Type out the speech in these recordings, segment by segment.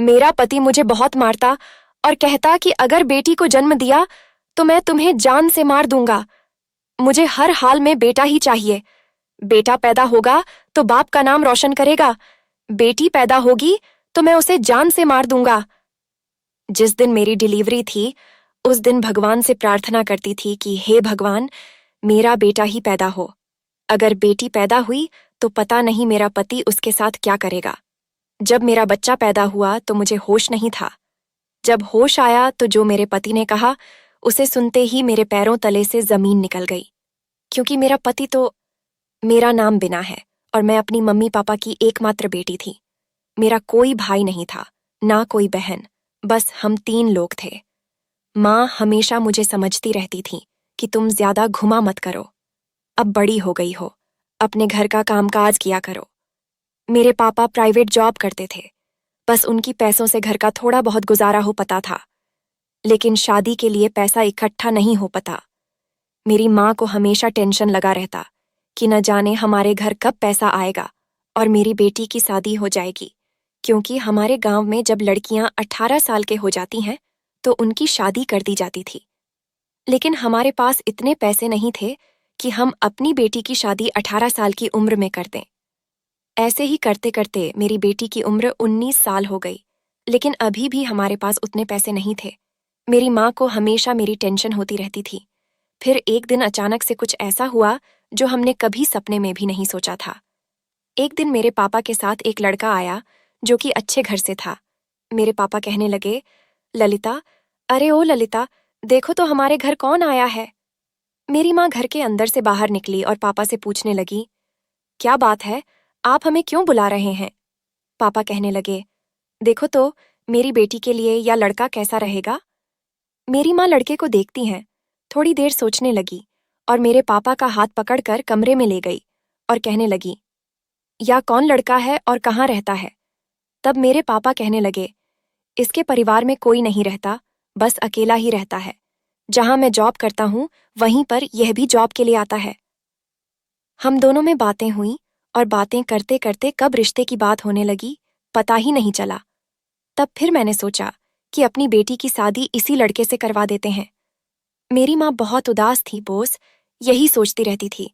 मेरा पति मुझे बहुत मारता और कहता कि अगर बेटी को जन्म दिया तो मैं तुम्हें जान से मार दूंगा। मुझे हर हाल में बेटा ही चाहिए। बेटा पैदा होगा तो बाप का नाम रोशन करेगा, बेटी पैदा होगी तो मैं उसे जान से मार दूंगा। जिस दिन मेरी डिलीवरी थी उस दिन भगवान से प्रार्थना करती थी कि हे भगवान, मेरा बेटा ही पैदा हो। अगर बेटी पैदा हुई तो पता नहीं मेरा पति उसके साथ क्या करेगा। जब मेरा बच्चा पैदा हुआ तो मुझे होश नहीं था। जब होश आया तो जो मेरे पति ने कहा उसे सुनते ही मेरे पैरों तले से जमीन निकल गई, क्योंकि मेरा पति तो मेरा नाम बिना है और मैं अपनी मम्मी पापा की एकमात्र बेटी थी। मेरा कोई भाई नहीं था, ना कोई बहन, बस हम 3 लोग थे। माँ हमेशा मुझे समझती रहती थी कि तुम ज्यादा घुमा मत करो, अब बड़ी हो गई हो, अपने घर का कामकाज किया करो। मेरे पापा प्राइवेट जॉब करते थे, बस उनकी पैसों से घर का थोड़ा बहुत गुजारा हो पता था, लेकिन शादी के लिए पैसा इकट्ठा नहीं हो पता। मेरी माँ को हमेशा टेंशन लगा रहता कि न जाने हमारे घर कब पैसा आएगा और मेरी बेटी की शादी हो जाएगी, क्योंकि हमारे गांव में जब लड़कियां 18 साल के हो जाती हैं तो उनकी शादी कर दी जाती थी। लेकिन हमारे पास इतने पैसे नहीं थे कि हम अपनी बेटी की शादी 18 साल की उम्र में कर दें। ऐसे ही करते करते मेरी बेटी की उम्र 19 साल हो गई, लेकिन अभी भी हमारे पास उतने पैसे नहीं थे। मेरी माँ को हमेशा मेरी टेंशन होती रहती थी। फिर एक दिन अचानक से कुछ ऐसा हुआ जो हमने कभी सपने में भी नहीं सोचा था। एक दिन मेरे पापा के साथ एक लड़का आया जो कि अच्छे घर से था। मेरे पापा कहने लगे, ललिता, अरे ओ ललिता, देखो तो हमारे घर कौन आया है। मेरी माँ घर के अंदर से बाहर निकली और पापा से पूछने लगी, क्या बात है, आप हमें क्यों बुला रहे हैं। पापा कहने लगे, देखो तो मेरी बेटी के लिए या लड़का कैसा रहेगा। मेरी माँ लड़के को देखती हैं, थोड़ी देर सोचने लगी और मेरे पापा का हाथ पकड़कर कमरे में ले गई और कहने लगी, या कौन लड़का है और कहाँ रहता है। तब मेरे पापा कहने लगे, इसके परिवार में कोई नहीं रहता, बस अकेला ही रहता है। जहां मैं जॉब करता हूं वहीं पर यह भी जॉब के लिए आता है। हम दोनों में बातें हुई और बातें करते करते कब रिश्ते की बात होने लगी पता ही नहीं चला। तब फिर मैंने सोचा कि अपनी बेटी की शादी इसी लड़के से करवा देते हैं। मेरी माँ बहुत उदास थी बोस, यही सोचती रहती थी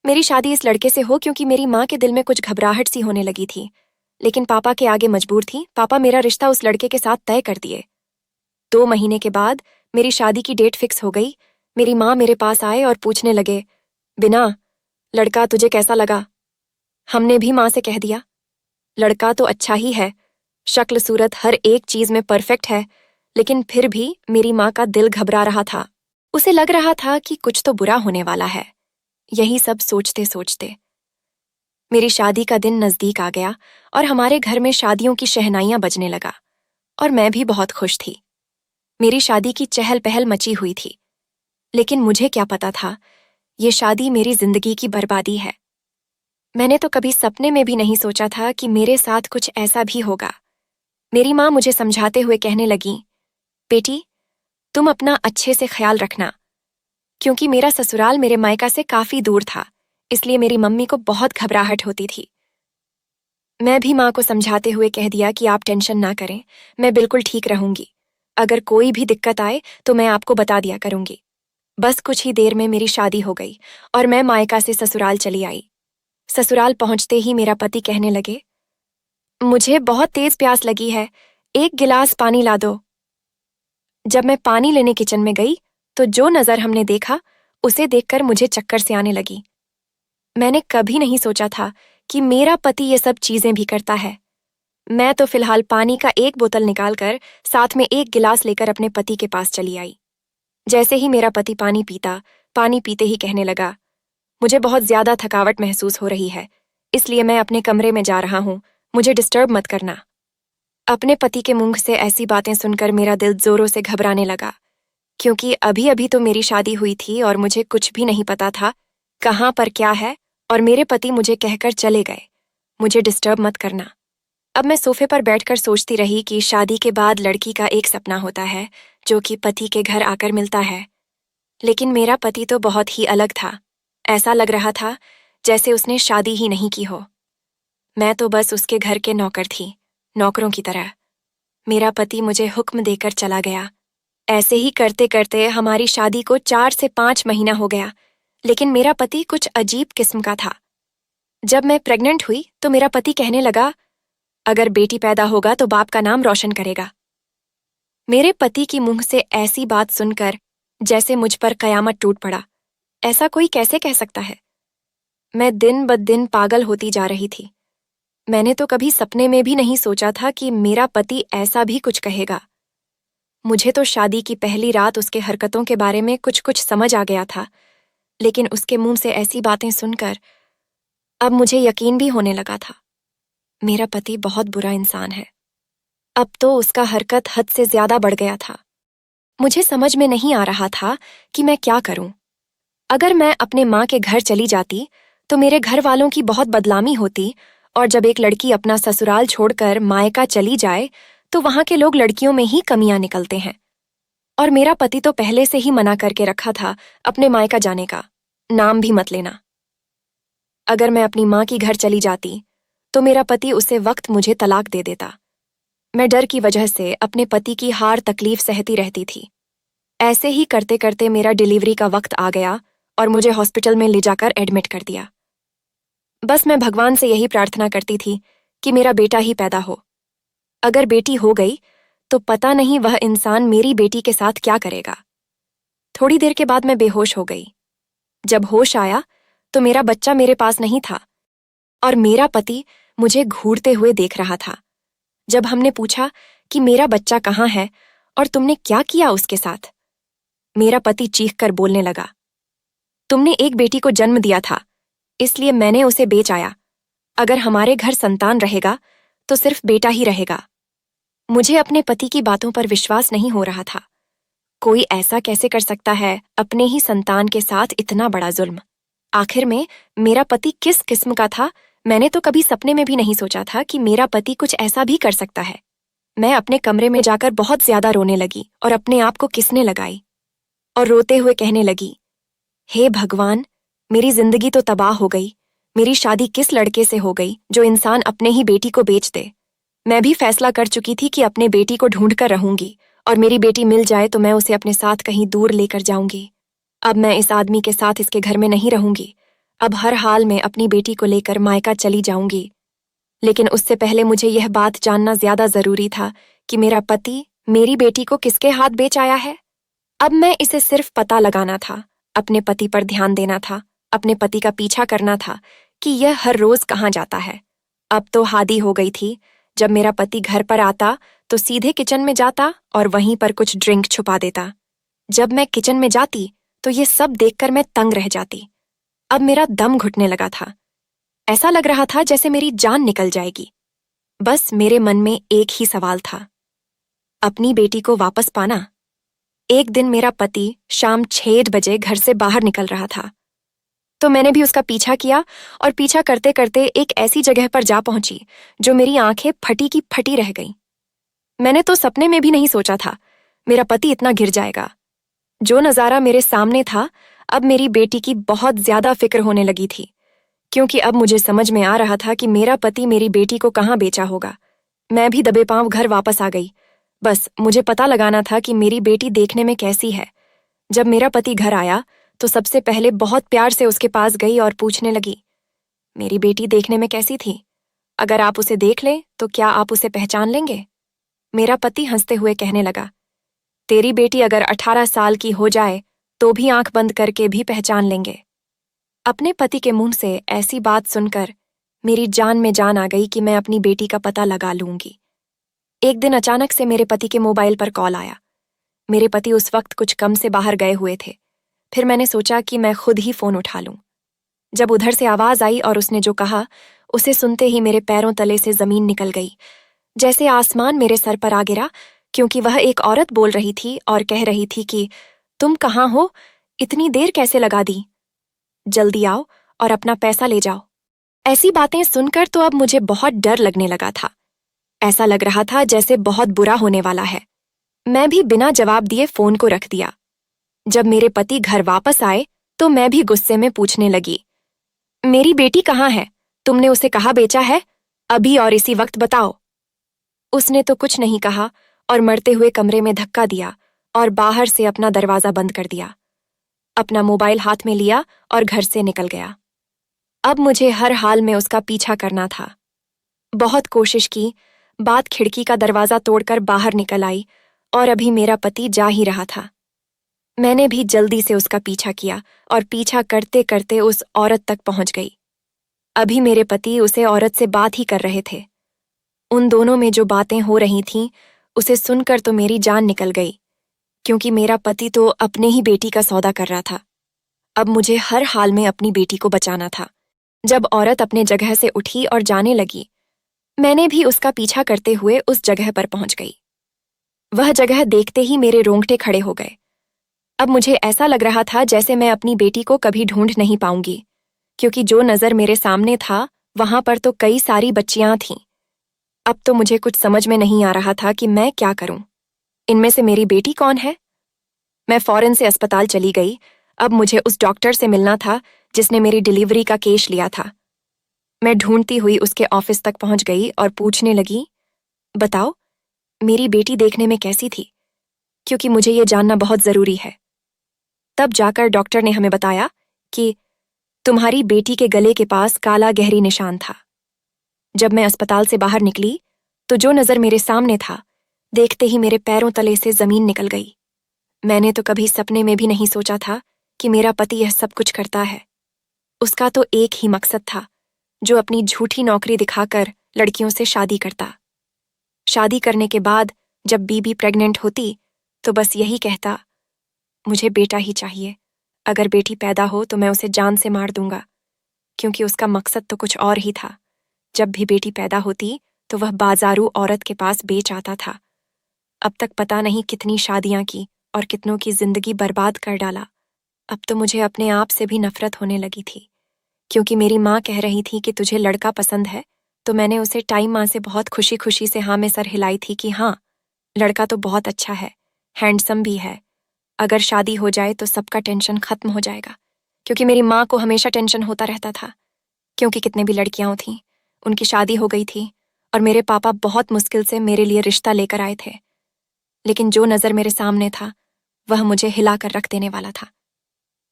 मेरी शादी इस लड़के से हो, क्योंकि मेरी माँ के दिल में कुछ घबराहट सी होने लगी थी। लेकिन पापा के आगे मजबूर थी। पापा मेरा रिश्ता उस लड़के के साथ तय कर दिए। 2 महीने के बाद मेरी शादी की डेट फिक्स हो गई। मेरी माँ मेरे पास आए और पूछने लगे, बिना, लड़का तुझे कैसा लगा। हमने भी माँ से कह दिया, लड़का तो अच्छा ही है, शक्ल सूरत हर एक चीज में परफेक्ट है। लेकिन फिर भी मेरी माँ का दिल घबरा रहा था। उसे लग रहा था कि कुछ तो बुरा होने वाला है। यही सब सोचते सोचते मेरी शादी का दिन नजदीक आ गया और हमारे घर में शादियों की शहनाइयां बजने लगा और मैं भी बहुत खुश थी। मेरी शादी की चहल पहल मची हुई थी, लेकिन मुझे क्या पता था ये शादी मेरी जिंदगी की बर्बादी है। मैंने तो कभी सपने में भी नहीं सोचा था कि मेरे साथ कुछ ऐसा भी होगा। मेरी माँ मुझे समझाते हुए कहने लगी, बेटी, तुम अपना अच्छे से ख्याल रखना, क्योंकि मेरा ससुराल मेरे मायका से काफी दूर था, इसलिए मेरी मम्मी को बहुत घबराहट होती थी। मैं भी माँ को समझाते हुए कह दिया कि आप टेंशन ना करें, मैं बिल्कुल ठीक रहूंगी। अगर कोई भी दिक्कत आए तो मैं आपको बता दिया करूंगी। बस कुछ ही देर में मेरी शादी हो गई और मैं मायका से ससुराल चली आई। ससुराल पहुंचते ही मेरा पति कहने लगे, मुझे बहुत तेज प्यास लगी है, 1 गिलास पानी ला दो। जब मैं पानी लेने किचन में गई तो जो नजर हमने देखा उसे देखकर मुझे चक्कर से आने लगी। मैंने कभी नहीं सोचा था कि मेरा पति ये सब चीजें भी करता है। मैं तो फिलहाल पानी का 1 बोतल निकालकर साथ में 1 गिलास लेकर अपने पति के पास चली आई। जैसे ही मेरा पति पानी पीता, पानी पीते ही कहने लगा, मुझे बहुत ज्यादा थकावट महसूस हो रही है, इसलिए मैं अपने कमरे में जा रहा हूँ, मुझे डिस्टर्ब मत करना। अपने पति के मुंह से ऐसी बातें सुनकर मेरा दिल जोरों से घबराने लगा, क्योंकि अभी अभी तो मेरी शादी हुई थी और मुझे कुछ भी नहीं पता था कहाँ पर क्या है, और मेरे पति मुझे कहकर चले गए, मुझे डिस्टर्ब मत करना। अब मैं सोफे पर बैठकर सोचती रही कि शादी के बाद लड़की का एक सपना होता है जो कि पति के घर आकर मिलता है, लेकिन मेरा पति तो बहुत ही अलग था। ऐसा लग रहा था जैसे उसने शादी ही नहीं की हो। मैं तो बस उसके घर के नौकर थी, नौकरों की तरह। मेरा पति मुझे हुक्म देकर चला गया। ऐसे ही करते करते हमारी शादी को 4 से 5 महीना हो गया, लेकिन मेरा पति कुछ अजीब किस्म का था। जब मैं प्रेग्नेंट हुई तो मेरा पति कहने लगा, अगर बेटी पैदा होगा तो बाप का नाम रोशन करेगा। मेरे पति की मुंह से ऐसी बात सुनकर जैसे मुझ पर कयामत टूट पड़ा। ऐसा कोई कैसे कह सकता है? मैं दिन ब दिन पागल होती जा रही थी। मैंने तो कभी सपने में भी नहीं सोचा था कि मेरा पति ऐसा भी कुछ कहेगा। मुझे तो शादी की पहली रात उसके हरकतों के बारे में कुछ कुछ समझ आ गया था, लेकिन उसके मुंह से ऐसी बातें सुनकर अब मुझे यकीन भी होने लगा था। मेरा पति बहुत बुरा इंसान है। अब तो उसका हरकत हद से ज्यादा बढ़ गया था। मुझे समझ में नहीं आ रहा था कि मैं क्या करूं। अगर मैं अपने माँ के घर चली जाती तो मेरे घर वालों की बहुत बदनामी होती, और जब एक लड़की अपना ससुराल छोड़कर मायका चली जाए तो वहां के लोग लड़कियों में ही कमियां निकलते हैं। और मेरा पति तो पहले से ही मना करके रखा था अपने मायका जाने का, नाम भी मत लेना। अगर मैं अपनी माँ की घर चली जाती तो मेरा पति उसे वक्त मुझे तलाक दे देता। मैं डर की वजह से अपने पति की हार तकलीफ सहती रहती थी। ऐसे ही करते करते मेरा डिलीवरी का वक्त आ गया और मुझे हॉस्पिटल में ले जाकर एडमिट कर दिया। बस मैं भगवान से यही प्रार्थना करती थी कि मेरा बेटा ही पैदा हो। अगर बेटी हो गई तो पता नहीं वह इंसान मेरी बेटी के साथ क्या करेगा। थोड़ी देर के बाद मैं बेहोश हो गई। जब होश आया तो मेरा बच्चा मेरे पास नहीं था और मेरा पति मुझे घूरते हुए देख रहा था। जब हमने पूछा कि मेरा बच्चा कहाँ है और तुमने क्या किया उसके साथ, मेरा पति चीखकर बोलने लगा, तुमने एक बेटी को जन्म दिया था, इसलिए मैंने उसे बेच आया। अगर हमारे घर संतान रहेगा तो सिर्फ बेटा ही रहेगा। मुझे अपने पति की बातों पर विश्वास नहीं हो रहा था। कोई ऐसा कैसे कर सकता है अपने ही संतान के साथ इतना बड़ा जुल्म? आखिर में मेरा पति किस किस्म का था? मैंने तो कभी सपने में भी नहीं सोचा था कि मेरा पति कुछ ऐसा भी कर सकता है। मैं अपने कमरे में जाकर बहुत ज्यादा रोने लगी और अपने आप को किसने लगाई और रोते हुए कहने लगी, हे भगवान, मेरी जिंदगी तो तबाह हो गई। मेरी शादी किस लड़के से हो गई जो इंसान अपने ही बेटी को बेच दे। मैं भी फैसला कर चुकी थी कि अपने बेटी को ढूंढ कर रहूंगी और मेरी बेटी मिल जाए तो मैं उसे अपने साथ कहीं दूर लेकर जाऊंगी। अब मैं इस आदमी के साथ इसके घर में नहीं रहूंगी। अब हर हाल में अपनी बेटी को लेकर मायका चली जाऊंगी। लेकिन उससे पहले मुझे यह बात जानना ज्यादा जरूरी था कि मेरा पति मेरी बेटी को किसके हाथ बेच आया है। अब मैं इसे सिर्फ पता लगाना था, अपने पति पर ध्यान देना था, अपने पति का पीछा करना था कि यह हर रोज कहाँ जाता है। अब तो हादी हो गई थी। जब मेरा पति घर पर आता तो सीधे किचन में जाता और वहीं पर कुछ ड्रिंक छुपा देता। जब मैं किचन में जाती तो ये सब देखकर मैं तंग रह जाती। अब मेरा दम घुटने लगा था। ऐसा लग रहा था जैसे मेरी जान निकल जाएगी। बस मेरे मन में एक ही सवाल था, अपनी बेटी को वापस पाना। एक दिन मेरा पति शाम 6 बजे घर से बाहर निकल रहा था, तो मैंने भी उसका पीछा किया और पीछा करते करते एक ऐसी जगह पर जा पहुंची जो मेरी आंखें फटी की फटी रह गईं। मैंने तो सपने में भी नहीं सोचा था मेरा पति इतना गिर जाएगा। जो नजारा मेरे सामने था, अब मेरी बेटी की बहुत ज्यादा फिक्र होने लगी थी, क्योंकि अब मुझे समझ में आ रहा था कि मेरा पति मेरी बेटी को कहाँ बेचा होगा। मैं भी दबे पांव घर वापस आ गई। बस मुझे पता लगाना था कि मेरी बेटी देखने में कैसी है। जब मेरा पति घर आया तो सबसे पहले बहुत प्यार से उसके पास गई और पूछने लगी, मेरी बेटी देखने में कैसी थी? अगर आप उसे देख लें तो क्या आप उसे पहचान लेंगे? मेरा पति हंसते हुए कहने लगा, तेरी बेटी अगर 18 साल की हो जाए तो भी आंख बंद करके भी पहचान लेंगे। अपने पति के मुंह से ऐसी बात सुनकर मेरी जान में जान आ गई कि मैं अपनी बेटी का पता लगा लूंगी। एक दिन अचानक से मेरे पति के मोबाइल पर कॉल आया। मेरे पति उस वक्त कुछ कम से बाहर गए हुए थे। फिर मैंने सोचा कि मैं खुद ही फोन उठा लूं। जब उधर से आवाज आई और उसने जो कहा, उसे सुनते ही मेरे पैरों तले से जमीन निकल गई, जैसे आसमान मेरे सर पर आ गिरा, क्योंकि वह एक औरत बोल रही थी और कह रही थी कि तुम कहाँ हो? इतनी देर कैसे लगा दी? जल्दी आओ और अपना पैसा ले जाओ। ऐसी बातें सुनकर तो अब मुझे बहुत डर लगने लगा था। ऐसा लग रहा था जैसे बहुत बुरा होने वाला है। मैं भी बिना जवाब दिए फोन को रख दिया। जब मेरे पति घर वापस आए तो मैं भी गुस्से में पूछने लगी, मेरी बेटी कहाँ है? तुमने उसे कहाँ बेचा है? अभी और इसी वक्त बताओ। उसने तो कुछ नहीं कहा और मरते हुए कमरे में धक्का दिया और बाहर से अपना दरवाजा बंद कर दिया, अपना मोबाइल हाथ में लिया और घर से निकल गया। अब मुझे हर हाल में उसका पीछा करना था। बहुत कोशिश की, बात खिड़की का दरवाजा तोड़कर बाहर निकल आई और अभी मेरा पति जा ही रहा था। मैंने भी जल्दी से उसका पीछा किया और पीछा करते करते उस औरत तक पहुंच गई। अभी मेरे पति उसे औरत से बात ही कर रहे थे। उन दोनों में जो बातें हो रही थीं, उसे सुनकर तो मेरी जान निकल गई, क्योंकि मेरा पति तो अपने ही बेटी का सौदा कर रहा था। अब मुझे हर हाल में अपनी बेटी को बचाना था। जब औरत अपने जगह से उठी और जाने लगी, मैंने भी उसका पीछा करते हुए उस जगह पर पहुंच गई। वह जगह देखते ही मेरे रोंगटे खड़े हो गए। अब मुझे ऐसा लग रहा था जैसे मैं अपनी बेटी को कभी ढूंढ नहीं पाऊंगी, क्योंकि जो नजर मेरे सामने था वहां पर तो कई सारी बच्चियां थीं। अब तो मुझे कुछ समझ में नहीं आ रहा था कि मैं क्या करूं। इनमें से मेरी बेटी कौन है? मैं फौरन से अस्पताल चली गई। अब मुझे उस डॉक्टर से मिलना था जिसने मेरी डिलीवरी का केस लिया था। मैं ढूंढती हुई उसके ऑफिस तक पहुंच गई और पूछने लगी, बताओ, मेरी बेटी देखने में कैसी थी? क्योंकि मुझे ये जानना बहुत जरूरी है। तब जाकर डॉक्टर ने हमें बताया कि तुम्हारी बेटी के गले के पास काला गहरी निशान था। जब मैं अस्पताल से बाहर निकली तो जो नजर मेरे सामने था, देखते ही मेरे पैरों तले से जमीन निकल गई। मैंने तो कभी सपने में भी नहीं सोचा था कि मेरा पति यह सब कुछ करता है। उसका तो एक ही मकसद था, जो अपनी झूठी नौकरी दिखाकर लड़कियों से शादी करता। शादी करने के बाद जब बीबी प्रेग्नेंट होती तो बस यही कहता, मुझे बेटा ही चाहिए। अगर बेटी पैदा हो तो मैं उसे जान से मार दूंगा, क्योंकि उसका मकसद तो कुछ और ही था। जब भी बेटी पैदा होती तो वह बाजारू औरत के पास बेच आता था। अब तक पता नहीं कितनी शादियां की और कितनों की जिंदगी बर्बाद कर डाला। अब तो मुझे अपने आप से भी नफरत होने लगी थी, क्योंकि मेरी माँ कह रही थी कि तुझे लड़का पसंद है, तो मैंने उसे टाइम माँ से बहुत खुशी खुशी से हाँ में सर हिलाई थी कि हाँ, लड़का तो बहुत अच्छा है, हैंडसम भी है। अगर शादी हो जाए तो सबका टेंशन खत्म हो जाएगा, क्योंकि मेरी माँ को हमेशा टेंशन होता रहता था, क्योंकि कितने भी लड़कियां थीं, उनकी शादी हो गई थी और मेरे पापा बहुत मुश्किल से मेरे लिए रिश्ता लेकर आए थे। लेकिन जो नजर मेरे सामने था वह मुझे हिलाकर रख देने वाला था।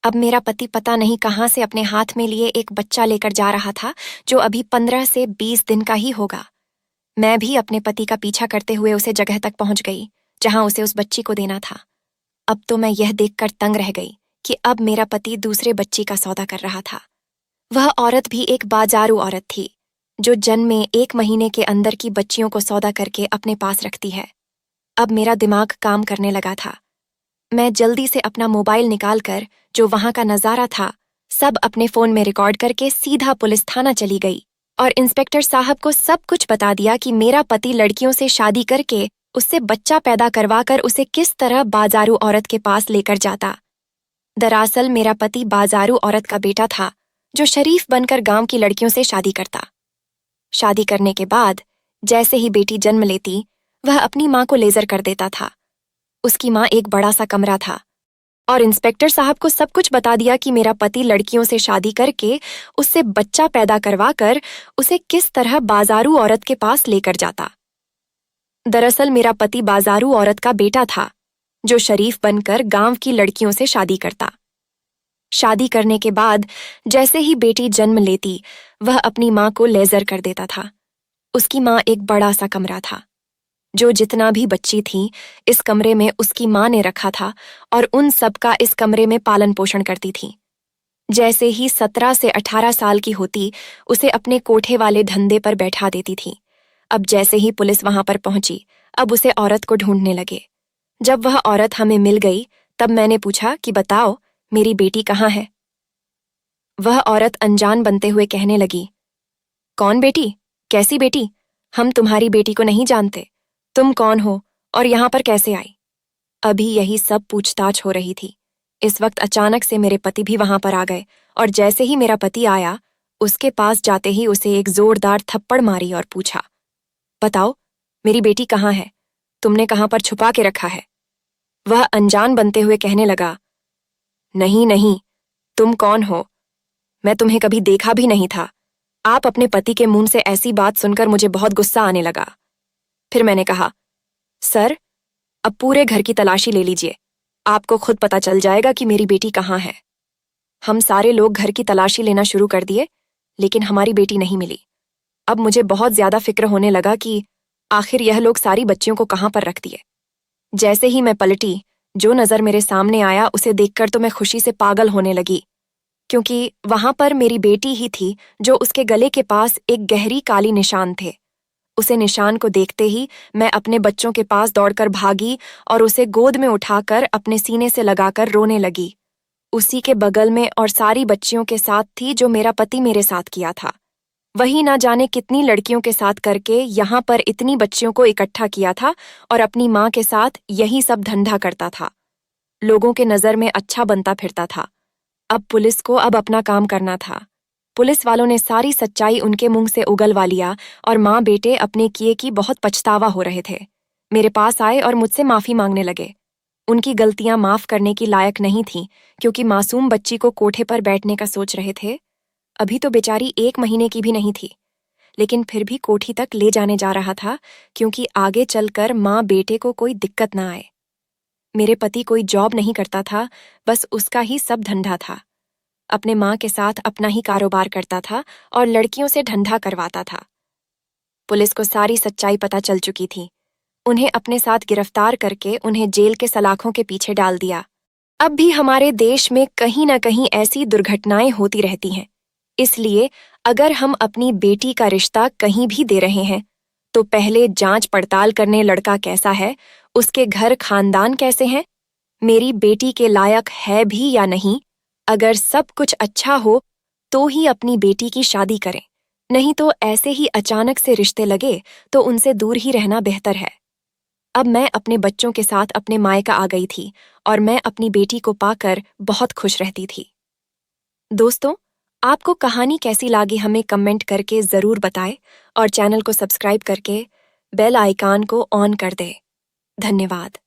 अब मेरा पति पता नहीं कहाँ से अपने हाथ में लिए एक बच्चा लेकर जा रहा था, जो अभी 15 से 20 दिन का ही होगा। मैं भी अपने पति का पीछा करते हुए उसे जगह तक पहुंच गई जहां उसे उस बच्ची को देना था। अब तो मैं यह देखकर तंग रह गई कि अब मेरा पति दूसरे बच्ची का सौदा कर रहा था। वह औरत भी एक बाजारू औरत थी, जो जन्म में 1 महीने के अंदर की बच्चियों को सौदा करके अपने पास रखती है। अब मेरा दिमाग काम करने लगा था। मैं जल्दी से अपना मोबाइल निकालकर जो वहां का नजारा था सब अपने फोन में रिकॉर्ड करके सीधा पुलिस थाना चली गई और इंस्पेक्टर साहब को सब कुछ बता दिया कि मेरा पति लड़कियों से शादी करके उससे बच्चा पैदा करवाकर उसे किस तरह बाजारू औरत के पास लेकर जाता। दरअसल मेरा पति बाजारू औरत का बेटा था, जो शरीफ बनकर गांव की लड़कियों से शादी करता। शादी करने के बाद जैसे ही बेटी जन्म लेती, वह अपनी माँ को लेजर कर देता था। उसकी माँ एक बड़ा सा कमरा था और इंस्पेक्टर साहब को सब कुछ बता दिया कि मेरा पति लड़कियों से शादी करके उससे बच्चा पैदा करवाकर उसे किस तरह बाजारू औरत के पास लेकर जाता। दरअसल मेरा पति बाजारू औरत का बेटा था, जो शरीफ बनकर गांव की लड़कियों से शादी करता। शादी करने के बाद जैसे ही बेटी जन्म लेती, वह अपनी माँ को लेजर कर देता था। उसकी माँ एक बड़ा सा कमरा था, जो जितना भी बच्ची थी इस कमरे में उसकी माँ ने रखा था और उन सब का इस कमरे में पालन पोषण करती थी। जैसे ही 17 से 18 साल की होती, उसे अपने कोठे वाले धंधे पर बैठा देती थी। अब जैसे ही पुलिस वहां पर पहुंची, अब उसे औरत को ढूंढने लगे। जब वह औरत हमें मिल गई, तब मैंने पूछा कि बताओ, मेरी बेटी कहाँ है? वह औरत अनजान बनते हुए कहने लगी, कौन बेटी? कैसी बेटी? हम तुम्हारी बेटी को नहीं जानते। तुम कौन हो और यहाँ पर कैसे आई? अभी यही सब पूछताछ हो रही थी। इस वक्त अचानक से मेरे पति भी वहां पर आ गए और जैसे ही मेरा पति आया, उसके पास जाते ही उसे एक जोरदार थप्पड़ मारी और पूछा, बताओ, मेरी बेटी कहाँ है? तुमने कहाँ पर छुपा के रखा है? वह अनजान बनते हुए कहने लगा, नहीं नहीं, तुम कौन हो? मैं तुम्हें कभी देखा भी नहीं था। आप अपने पति के मुंह से ऐसी बात सुनकर मुझे बहुत गुस्सा आने लगा। फिर मैंने कहा, सर, अब पूरे घर की तलाशी ले लीजिए, आपको खुद पता चल जाएगा कि मेरी बेटी कहाँ है। हम सारे लोग घर की तलाशी लेना शुरू कर दिए, लेकिन हमारी बेटी नहीं मिली। अब मुझे बहुत ज्यादा फिक्र होने लगा कि आखिर यह लोग सारी बच्चियों को कहाँ पर रख दिए। जैसे ही मैं पलटी, जो नजर मेरे सामने आया उसे देखकर तो मैं खुशी से पागल होने लगी, क्योंकि वहां पर मेरी बेटी ही थी जो उसके गले के पास एक गहरी काली निशान थे। उसे निशान को देखते ही मैं अपने बच्चों के पास दौड़कर भागी और उसे गोद में उठाकर अपने सीने से लगाकर रोने लगी। उसी के बगल में और सारी बच्चियों के साथ थी जो मेरा पति मेरे साथ किया था। वही ना जाने कितनी लड़कियों के साथ करके यहाँ पर इतनी बच्चियों को इकट्ठा किया था और अपनी माँ के साथ यही सब धंधा करता था। लोगों के नजर में अच्छा बनता फिरता था। अब पुलिस को अब अपना काम करना था। पुलिस वालों ने सारी सच्चाई उनके मुंह से उगलवा लिया और माँ बेटे अपने किए की बहुत पछतावा हो रहे थे। मेरे पास आए और मुझसे माफी मांगने लगे। उनकी गलतियां माफ करने की लायक नहीं थीं, क्योंकि मासूम बच्ची को कोठे पर बैठने का सोच रहे थे। अभी तो बेचारी 1 महीने की भी नहीं थी, लेकिन फिर भी कोठी तक ले जाने जा रहा था, क्योंकि आगे चलकर माँ बेटे को कोई दिक्कत ना आए। मेरे पति कोई जॉब नहीं करता था, बस उसका ही सब धंधा था। अपने माँ के साथ अपना ही कारोबार करता था और लड़कियों से धंधा करवाता था। पुलिस को सारी सच्चाई पता चल चुकी थी। उन्हें अपने साथ गिरफ्तार करके उन्हें जेल के सलाखों के पीछे डाल दिया। अब भी हमारे देश में कहीं न कहीं ऐसी दुर्घटनाएं होती रहती हैं। इसलिए अगर हम अपनी बेटी का रिश्ता कहीं भी दे रहे हैं, तो पहले जांच पड़ताल करने लड़का कैसा है, उसके घर खानदान कैसे हैं, मेरी बेटी के लायक है भी या नहीं। अगर सब कुछ अच्छा हो तो ही अपनी बेटी की शादी करें, नहीं तो ऐसे ही अचानक से रिश्ते लगे तो उनसे दूर ही रहना बेहतर है। अब मैं अपने बच्चों के साथ अपने मायका आ गई थी और मैं अपनी बेटी को पाकर बहुत खुश रहती थी। दोस्तों, आपको कहानी कैसी लगी हमें कमेंट करके जरूर बताएं और चैनल को सब्सक्राइब करके बेल आइकन को ऑन कर दें। धन्यवाद।